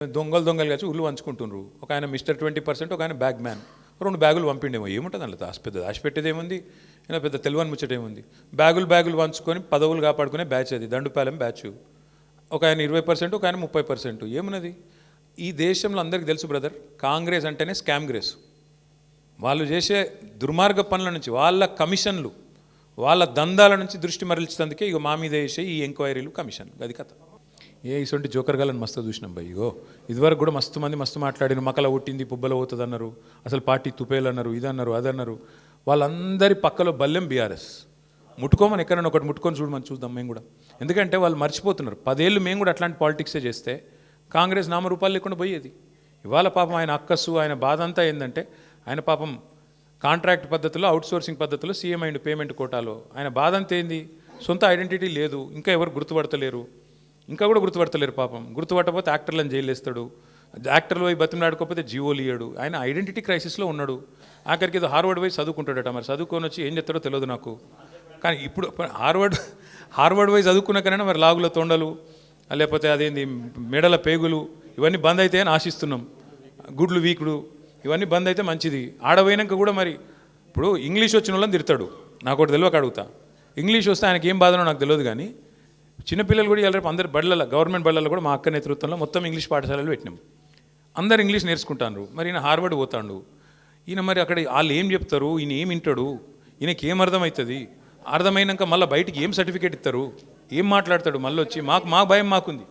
దొంగలు కలిసి ఉల్లు పంచుకుంటున్నారు. ఒక ఆయన మిస్టర్ 20%, ఒక ఆయన బ్యాగ్ మ్యాన్. 2 బ్యాగులు పంపిండేమో, ఏముంటుంది అందులో పెద్ద దాచిపెట్టేది ఏముంది, అయినా పెద్ద తెలివని ముచ్చటేముంది. బ్యాగులు పంచుకొని పదవులు కాపాడుకునే బ్యాచ్ అది, దండుపాలెం బ్యాచ్. ఒక ఆయన 20%, ఒక ఆయన 30%. ఏమున్నది ఈ దేశంలో? అందరికీ తెలుసు బ్రదర్, కాంగ్రెస్ అంటేనే స్కామ్ గ్రేస్. వాళ్ళు చేసే దుర్మార్గ పనుల నుంచి, వాళ్ళ కమిషన్లు, వాళ్ళ దందాల నుంచి దృష్టి మరల్చేందుకే ఇక మా మీద వేసే ఈ ఎంక్వైరీలు, కమిషన్లు. అది కథ. ఇటువంటి జోకర్ గాలని మస్తు చూసినాం భయ్. ఇగో ఇదివరకు కూడా మస్తు మాట్లాడిన, మకల కొట్టింది పుబ్బల పోతుంది అన్నారు, అసలు పార్టీ తుపేలు అన్నారు, ఇదన్నారు అదన్నారు. వాళ్ళందరి పక్కలో బల్లెం బీఆర్ఎస్. ముట్టుకోమని ఎక్కడైనా ఒకటి ముట్టుకొని చూడమని చూద్దాం మేము కూడా. ఎందుకంటే వాళ్ళు మర్చిపోతున్నారు, 10 ఏళ్ళు మేము కూడా అట్లాంటి పాలిటిక్సే చేస్తే కాంగ్రెస్ నామరూపాలు లేకుండా పోయేది. ఇవాళ పాపం ఆయన అక్కస్సు, ఆయన బాధ అంతా ఏంటంటే, ఆయన పాపం కాంట్రాక్ట్ పద్ధతిలో, అవుట్సోర్సింగ్ పద్ధతిలో సీఎం అయిండు, పేమెంట్ కోటాలో. ఆయన బాధ అంతా ఏంది, సొంత ఐడెంటిటీ లేదు, ఇంకా ఎవరు గుర్తుపడతలేరు, ఇంకా కూడా గుర్తుపడతలేరు పాపం. గుర్తుపట్టకపోతే యాక్టర్లను జైలు వేస్తాడు, యాక్టర్లు పోయి బతిమలాడుకోకపోతే జీవోలు ఇయ్యాడు. ఆయన ఐడెంటిటీ క్రైసిస్లో ఉన్నాడు. ఆఖరికి ఏదో హార్వర్డ్ పోయి చదువుకుంటాడట, మరి చదువుకొని వచ్చి ఏం చెప్తాడో తెలియదు నాకు. కానీ ఇప్పుడు హార్వర్డ్ పోయి చదువుకున్నాకైనా మరి లాగుల తొండలు, లేకపోతే అదేంది మెడల పేగులు, ఇవన్నీ బంద్ అయితే అని ఆశిస్తున్నాం. గుడ్లు వీకుడు ఇవన్నీ బంద్ అయితే మంచిది. ఆడపోయినాక కూడా మరి ఇప్పుడు ఇంగ్లీష్ వచ్చిన వాళ్ళని తిడతాడు, నాకు ఒకటి తెలియక అడుగుతా. ఇంగ్లీష్ వస్తే ఆయనకి ఏం బాధనో నాకు తెలియదు. కానీ చిన్నపిల్లలు కూడా ఇలా రేపు అందరు బళ్ళలో, గవర్నమెంట్ బళ్ళలో కూడా మా అక్క నేతృత్వంలో మొత్తం ఇంగ్లీష్ పాఠశాలలు పెట్టినాం. అందరు ఇంగ్లీష్ నేర్చుకుంటారు. మరి ఈయన హార్వర్డ్ పోతాడు. ఈయన మరి అక్కడ వాళ్ళు ఏం చెప్తారు, ఈయన ఏం వింటాడు, ఈయనకి ఏం అర్థమవుతుంది? అర్థమైనాక మళ్ళీ బయటికి ఏం సర్టిఫికేట్ ఇస్తారు, ఏం మాట్లాడతాడు? మళ్ళీ వచ్చి మాకు భయం మాకుంది.